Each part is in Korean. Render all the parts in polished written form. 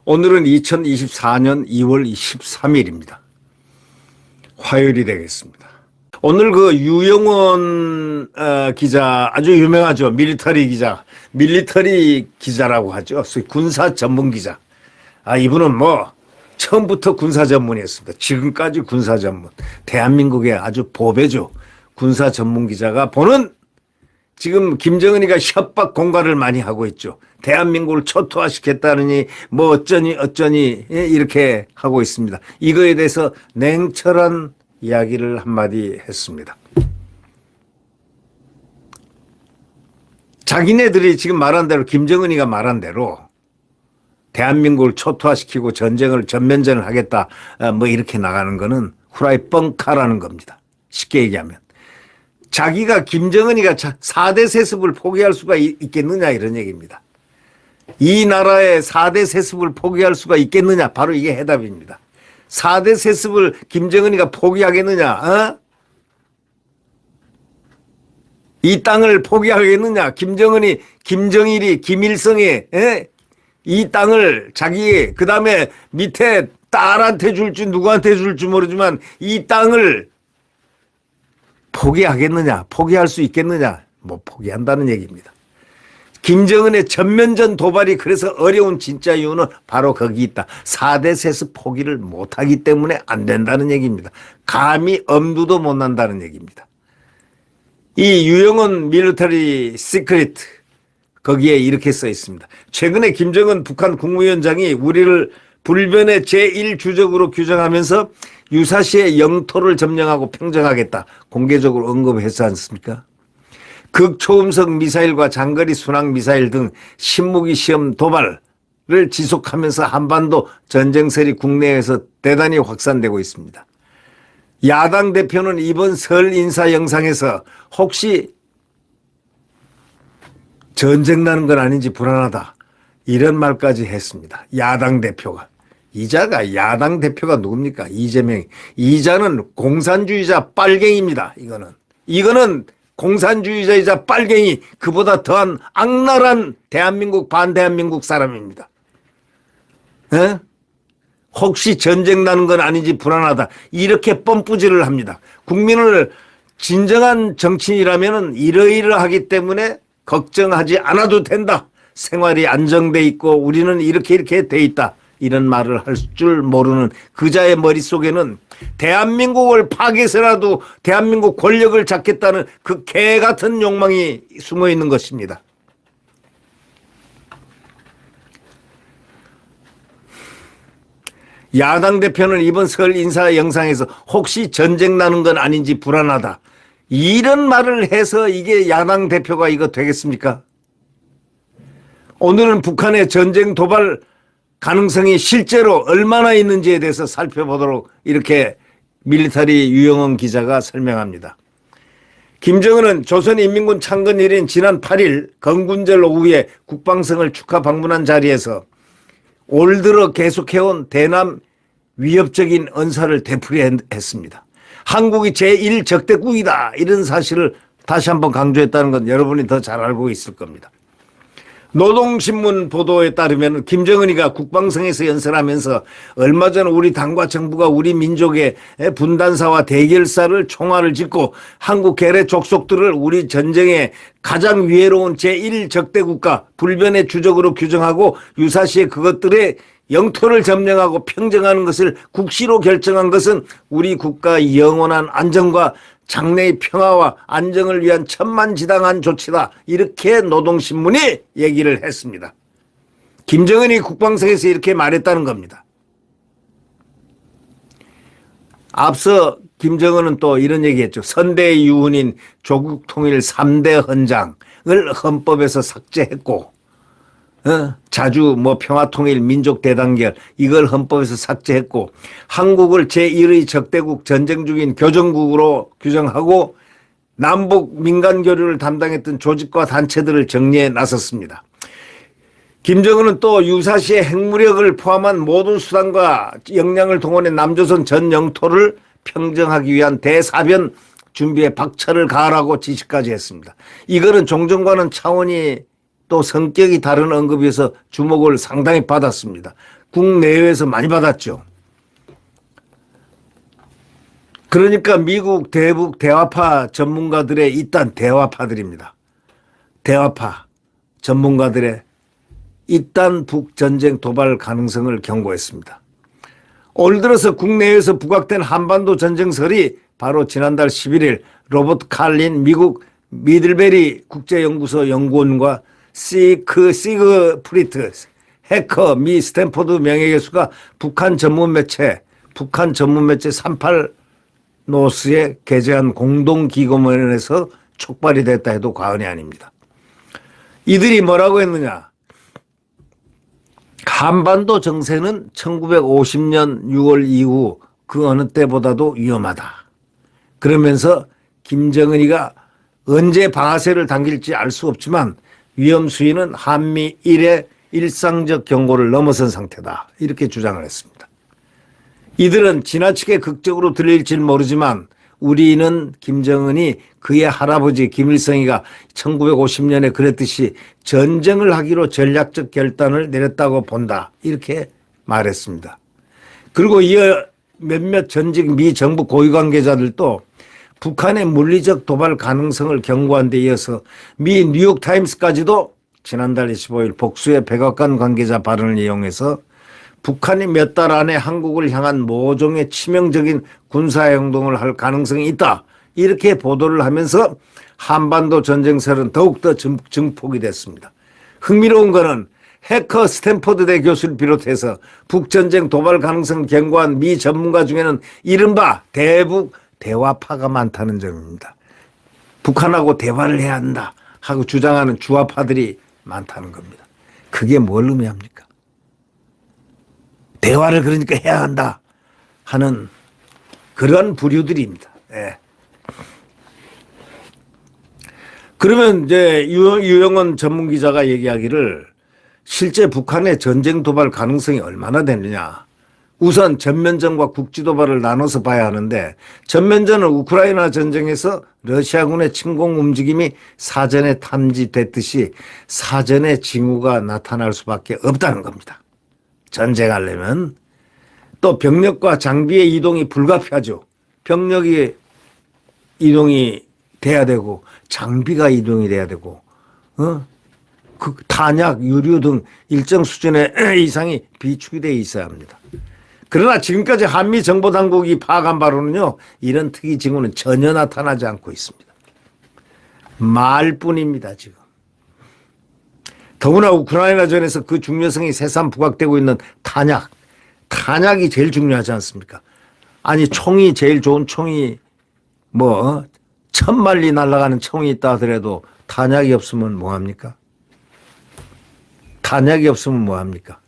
오늘은 2024년 2월 23일입니다. 화요일이 되겠습니다. 오늘 그 유영원 기자, 아주 유명하죠. 밀리터리 기자라고 하죠. 군사 전문 기자. 이분은 뭐 처음부터 군사 전문이었습니다. 지금까지 군사 전문. 대한민국의 아주 보배죠. 군사 전문 기자가 보는 지금 김정은이가 협박 공갈을 많이 하고 있죠. 대한민국을 초토화시켰다느니 뭐 어쩌니 이렇게 하고 있습니다. 이거에 대해서 냉철한 이야기를 한마디 했습니다. 자기네들이 지금 말한 대로, 김정은이가 말한 대로 대한민국을 초토화시키고 전면전을 하겠다 뭐 이렇게 나가는 거는 후라이 뻥카라는 겁니다. 쉽게 얘기하면. 자기가 김정은이가 4대 세습을 포기할 수가 있겠느냐 이런 얘기입니다. 이 나라의 4대 세습을 포기할 수가 있겠느냐, 바로 이게 해답입니다. 4대 세습을 김정은이가 포기하겠느냐, 이 땅을 포기하겠느냐, 김정일이, 김일성이, 이 땅을 자기, 그 다음에 밑에 딸한테 줄지 누구한테 줄지 모르지만 이 땅을 포기하겠느냐, 포기할 수 있겠느냐, 뭐 포기한다는 얘기입니다. 김정은의 전면전 도발이 그래서 어려운 진짜 이유는 바로 거기 있다. 4대 세습 포기를 못하기 때문에 안 된다는 얘기입니다. 감히 엄두도 못 난다는 얘기입니다. 이 유영원 밀리터리 시크릿 거기에 이렇게 써 있습니다. 최근에 김정은 북한 국무위원장이 우리를 불변의 제1주적으로 규정하면서 유사시의 영토를 점령하고 평정하겠다 공개적으로 언급했지 않습니까? 극초음속 미사일과 장거리 순항 미사일 등 신무기 시험 도발을 지속하면서 한반도 전쟁설이 국내에서 대단히 확산되고 있습니다. 야당 대표는 이번 설 인사 영상에서 혹시 전쟁 나는 건 아닌지 불안하다 이런 말까지 했습니다. 야당 대표가. 이자가 야당 대표가 누굽니까? 이재명이. 이자는 공산주의자 빨갱이입니다. 이거는 공산주의자이자 빨갱이, 그보다 더한 악랄한 대한민국 반대한민국 사람입니다. 혹시 전쟁 나는 건 아닌지 불안하다 이렇게 뻔뿌질을 합니다. 국민을 진정한 정치인이라면 이러이러하기 때문에 걱정하지 않아도 된다. 생활이 안정돼 있고 우리는 이렇게 돼 있다. 이런 말을 할 줄 모르는 그자의 머릿속에는 대한민국을 파괴해서라도 대한민국 권력을 잡겠다는 그 개 같은 욕망이 숨어 있는 것입니다. 야당 대표는 이번 설 인사 영상에서 혹시 전쟁 나는 건 아닌지 불안하다. 이런 말을 해서 이게 야당 대표가 이거 되겠습니까? 오늘은 북한의 전쟁 도발 가능성이 실제로 얼마나 있는지에 대해서 살펴보도록 이렇게 밀리터리 유영원 기자가 설명합니다. 김정은은 조선인민군 창건일인 지난 8일 건군절 오후에 국방성을 축하 방문한 자리에서 올 들어 계속해온 대남 위협적인 언사를 되풀이했습니다. 한국이 제1적대국이다 이런 사실을 다시 한번 강조했다는 건 여러분이 더 잘 알고 있을 겁니다. 노동신문 보도에 따르면 김정은이가 국방성에서 연설하면서 얼마 전 우리 당과 정부가 우리 민족의 분단사와 대결사를 총알을 짓고 한국 계래 족속들을 우리 전쟁의 가장 위해로운 제1적대국가 불변의 주적으로 규정하고 유사시에 그것들의 영토를 점령하고 평정하는 것을 국시로 결정한 것은 우리 국가의 영원한 안정과 장래의 평화와 안정을 위한 천만지당한 조치다. 이렇게 노동신문이 얘기를 했습니다. 김정은이 국방성에서 이렇게 말했다는 겁니다. 앞서 김정은은 또 이런 얘기했죠. 선대의 유훈인 조국 통일 3대 헌장을 헌법에서 삭제했고 자주 평화통일 민족대단결 이걸 헌법에서 삭제했고 한국을 제1의 적대국 전쟁 중인 교정국으로 규정하고 남북 민간교류를 담당했던 조직과 단체들을 정리해 나섰습니다. 김정은은 또 유사시에 핵무력을 포함한 모든 수단과 역량을 동원해 남조선 전 영토를 평정하기 위한 대사변 준비에 박차를 가하라고 지시까지 했습니다. 이거는 종전과는 차원이 또 성격이 다른 언급이어서 주목을 상당히 받았습니다. 국내외에서 많이 받았죠. 그러니까 미국 대북 대화파 전문가들의 이딴 대화파들입니다. 대화파 전문가들의 이딴 북전쟁 도발 가능성을 경고했습니다. 올 들어서 국내에서 부각된 한반도 전쟁설이 바로 지난달 11일 로버트 칼린 미국 미들베리 국제연구소 연구원과 시그프리트 해커 미 스탠포드 명예교수가 북한 전문 매체 38 노스에 게재한 공동기고문에서 촉발이 됐다 해도 과언이 아닙니다. 이들이 뭐라고 했느냐. 한반도 정세는 1950년 6월 이후 그 어느 때보다도 위험하다. 그러면서 김정은이가 언제 방아쇠를 당길지 알 수 없지만 위험 수위는 한미일의 일상적 경고를 넘어선 상태다. 이렇게 주장을 했습니다. 이들은 지나치게 극적으로 들릴지는 모르지만 우리는 김정은이 그의 할아버지 김일성이가 1950년에 그랬듯이 전쟁을 하기로 전략적 결단을 내렸다고 본다. 이렇게 말했습니다. 그리고 이어 몇몇 전직 미 정부 고위 관계자들도 북한의 물리적 도발 가능성을 경고한 데 이어서 미 뉴욕타임스까지도 지난달 25일 복수의 백악관 관계자 발언을 이용해서 북한이 몇 달 안에 한국을 향한 모종의 치명적인 군사행동을 할 가능성이 있다. 이렇게 보도를 하면서 한반도 전쟁설은 더욱더 증폭이 됐습니다. 흥미로운 것은 해커 스탠포드대 교수를 비롯해서 북전쟁 도발 가능성 경고한 미 전문가 중에는 이른바 대북 대화파가 많다는 점입니다. 북한하고 대화를 해야 한다 하고 주장하는 주화파들이 많다는 겁니다. 그게 뭘 의미합니까? 대화를 그러니까 해야 한다 하는 그런 부류들입니다. 네. 그러면 이제 유영원 전문기자가 얘기하기를 실제 북한의 전쟁 도발 가능성이 얼마나 되느냐. 우선 전면전과 국지도발을 나눠서 봐야 하는데 전면전은 우크라이나 전쟁에서 러시아군의 침공 움직임이 사전에 탐지됐듯이 사전에 징후가 나타날 수밖에 없다는 겁니다. 전쟁하려면 또 병력과 장비의 이동이 불가피하죠. 병력이 이동이 돼야 되고 장비가 이동이 돼야 되고 그 탄약, 유류 등 일정 수준의 이상이 비축이 되어 있어야 합니다. 그러나 지금까지 한미 정보당국이 파악한 바로는요. 이런 특이 징후는 전혀 나타나지 않고 있습니다. 말뿐입니다. 지금. 더구나 우크라이나전에서 그 중요성이 새삼 부각되고 있는 탄약이 제일 중요하지 않습니까? 아니 총이 제일 좋은 총이 1000마리 날아가는 총이 있다 하더라도 탄약이 없으면 뭐합니까? 탄약이 없으면 뭐합니까?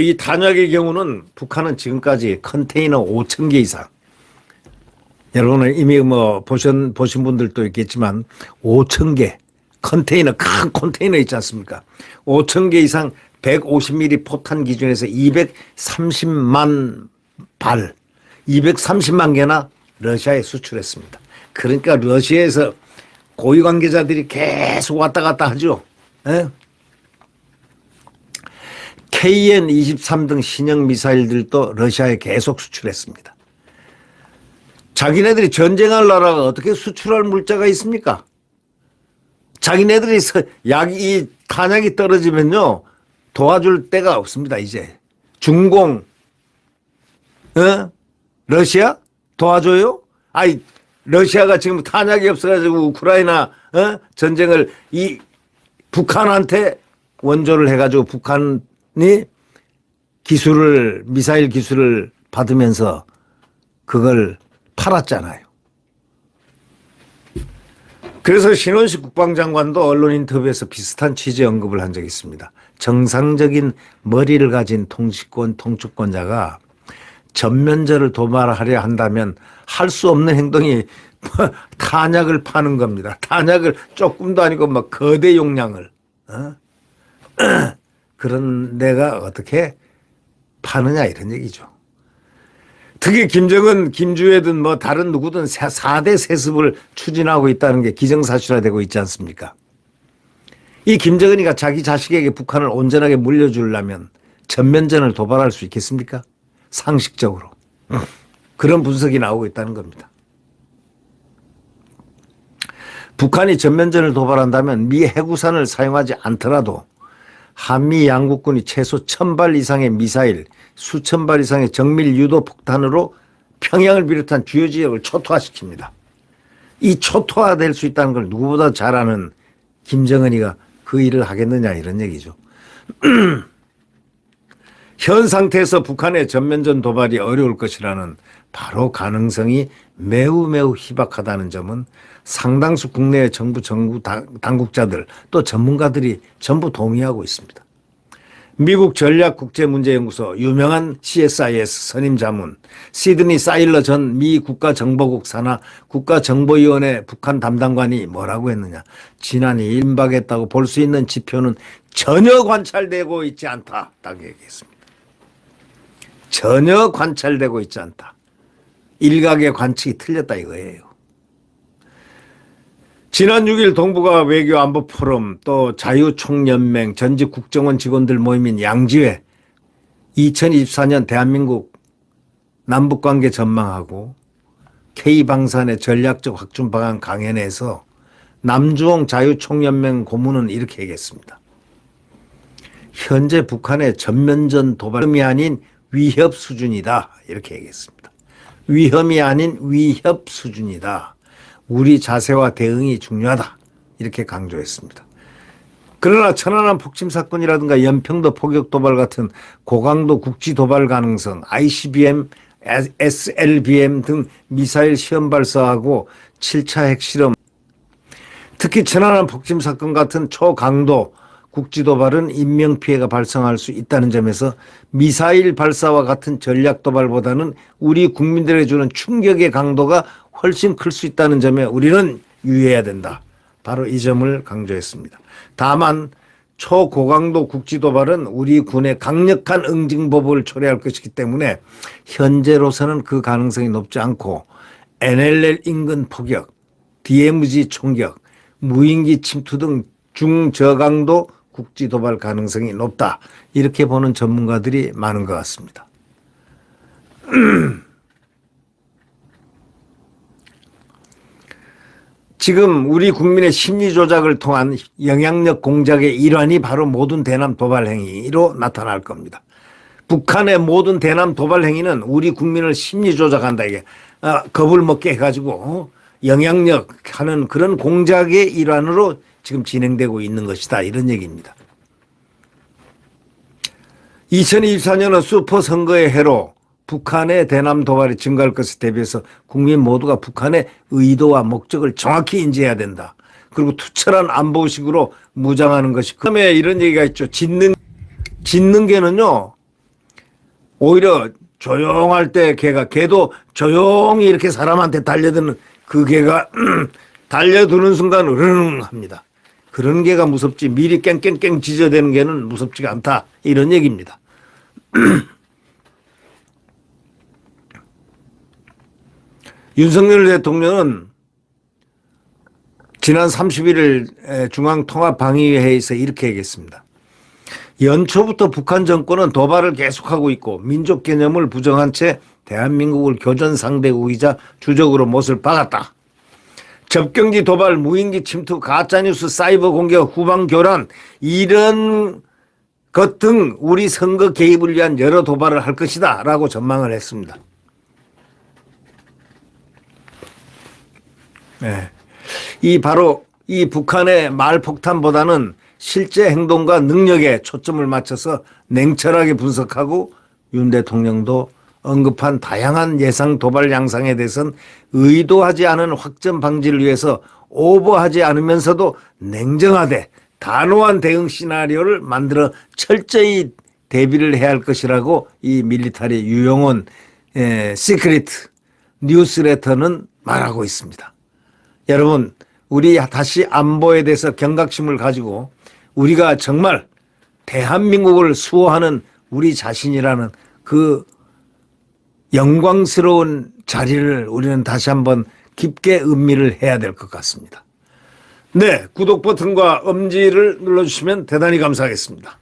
이 탄약의 경우는 북한은 지금까지 컨테이너 5,000개 이상 여러분은 이미 보신 분들도 있겠지만 5,000개 컨테이너 큰 컨테이너 있지 않습니까? 5,000개 이상 150mm 포탄 기준에서 230만 발 230만 개나 러시아에 수출했습니다. 그러니까 러시아에서 고위 관계자들이 계속 왔다 갔다 하죠. 에? KN-23 등 신형 미사일들도 러시아에 계속 수출했습니다. 자기네들이 전쟁할 나라가 어떻게 수출할 물자가 있습니까? 자기네들이 이 탄약이 떨어지면요 도와줄 데가 없습니다. 이제 중공, 러시아 도와줘요? 러시아가 지금 탄약이 없어가지고 우크라이나 전쟁을 이 북한한테 원조를 해가지고 북한이 미사일 기술을 받으면서 그걸 팔았잖아요. 그래서 신원식 국방장관도 언론 인터뷰에서 비슷한 취지 언급을 한 적이 있습니다. 정상적인 머리를 가진 통치권자가 전면전을 도발하려 한다면 할 수 없는 행동이 탄약을 파는 겁니다. 탄약을 조금도 아니고 거대 용량을. 그런 데가 어떻게 파느냐 이런 얘기죠. 특히 김정은, 김주애든 뭐 다른 누구든 4대 세습을 추진하고 있다는 게 기정사실화되고 있지 않습니까? 이 김정은이가 자기 자식에게 북한을 온전하게 물려주려면 전면전을 도발할 수 있겠습니까? 상식적으로. 그런 분석이 나오고 있다는 겁니다. 북한이 전면전을 도발한다면 미 해구산을 사용하지 않더라도 한미 양국군이 최소 1000발 이상의 미사일, 수천 발 이상의 정밀 유도 폭탄으로 평양을 비롯한 주요 지역을 초토화시킵니다. 이 초토화될 수 있다는 걸 누구보다 잘 아는 김정은이가 그 일을 하겠느냐 이런 얘기죠. 현 상태에서 북한의 전면전 도발이 어려울 것이라는 바로 가능성이 매우 희박하다는 점은 상당수 국내의 정부 당국자들 또 전문가들이 전부 동의하고 있습니다. 미국 전략국제문제연구소 유명한 CSIS 선임 자문 시드니 사일러 전 미 국가정보국 산하 국가정보위원회 북한 담당관이 뭐라고 했느냐. 지난해 임박했다고 볼 수 있는 지표는 전혀 관찰되고 있지 않다. 딱 얘기했습니다. 전혀 관찰되고 있지 않다. 일각의 관측이 틀렸다 이거예요. 지난 6일 동북아 외교안보 포럼 또 자유총연맹 전직 국정원 직원들 모임인 양지회 2024년 대한민국 남북관계 전망하고 K방산의 전략적 확충 방안 강연에서 남주홍 자유총연맹 고문은 이렇게 얘기했습니다. 현재 북한의 전면전 도발이 아닌 위협 수준이다 이렇게 얘기했습니다. 위험이 아닌 위협 수준이다. 우리 자세와 대응이 중요하다 이렇게 강조했습니다. 그러나 천안함 폭침 사건이라든가 연평도 포격 도발 같은 고강도 국지 도발 가능성, ICBM, SLBM 등 미사일 시험 발사하고 7차 핵실험, 특히 천안함 폭침 사건 같은 초강도 국지 도발은 인명피해가 발생할 수 있다는 점에서 미사일 발사와 같은 전략 도발보다는 우리 국민들에게 주는 충격의 강도가 훨씬 클 수 있다는 점에 우리는 유의해야 된다. 바로 이 점을 강조했습니다. 다만 초고강도 국지 도발은 우리 군의 강력한 응징보복을 초래할 것이기 때문에 현재로서는 그 가능성이 높지 않고 NLL 인근 포격, DMZ 총격, 무인기 침투 등 중저강도 국지 도발 가능성이 높다. 이렇게 보는 전문가들이 많은 것 같습니다. 지금 우리 국민의 심리 조작을 통한 영향력 공작의 일환이 바로 모든 대남 도발 행위로 나타날 겁니다. 북한의 모든 대남 도발 행위는 우리 국민을 심리 조작한다. 이게 겁을 먹게 해가지고 영향력 하는 그런 공작의 일환으로 지금 진행되고 있는 것이다. 이런 얘기입니다. 2024년은 슈퍼 선거의 해로 북한의 대남 도발이 증가할 것을 대비해서 국민 모두가 북한의 의도와 목적을 정확히 인지해야 된다. 그리고 투철한 안보식으로 무장하는 것이. 그다음에 이런 얘기가 있죠. 짖는 개는요. 오히려 조용할 때 개도 조용히 이렇게 사람한테 달려드는 그 개가 달려드는 순간 으르릉 합니다. 그런 개가 무섭지 미리 깽깽깽 짖어대는 개는 무섭지가 않다. 이런 얘기입니다. 윤석열 대통령은 지난 31일 중앙통합방위회의에서 이렇게 얘기했습니다. 연초부터 북한 정권은 도발을 계속하고 있고 민족 개념을 부정한 채 대한민국을 교전 상대국이자 주적으로 못을 박았다. 접경지 도발, 무인기 침투, 가짜뉴스, 사이버 공격, 후방 교란 이런 것 등 우리 선거 개입을 위한 여러 도발을 할 것이다 라고 전망을 했습니다. 네. 바로 이 북한의 말폭탄보다는 실제 행동과 능력에 초점을 맞춰서 냉철하게 분석하고 윤 대통령도 언급한 다양한 예상 도발 양상에 대해서는 의도하지 않은 확전 방지를 위해서 오버하지 않으면서도 냉정하되 단호한 대응 시나리오를 만들어 철저히 대비를 해야 할 것이라고 이 밀리터리 유용원 시크릿 뉴스레터는 말하고 있습니다. 여러분, 우리 다시 안보에 대해서 경각심을 가지고 우리가 정말 대한민국을 수호하는 우리 자신이라는 그 영광스러운 자리를 우리는 다시 한번 깊게 음미를 해야 될 것 같습니다. 네, 구독 버튼과 엄지를 눌러주시면 대단히 감사하겠습니다.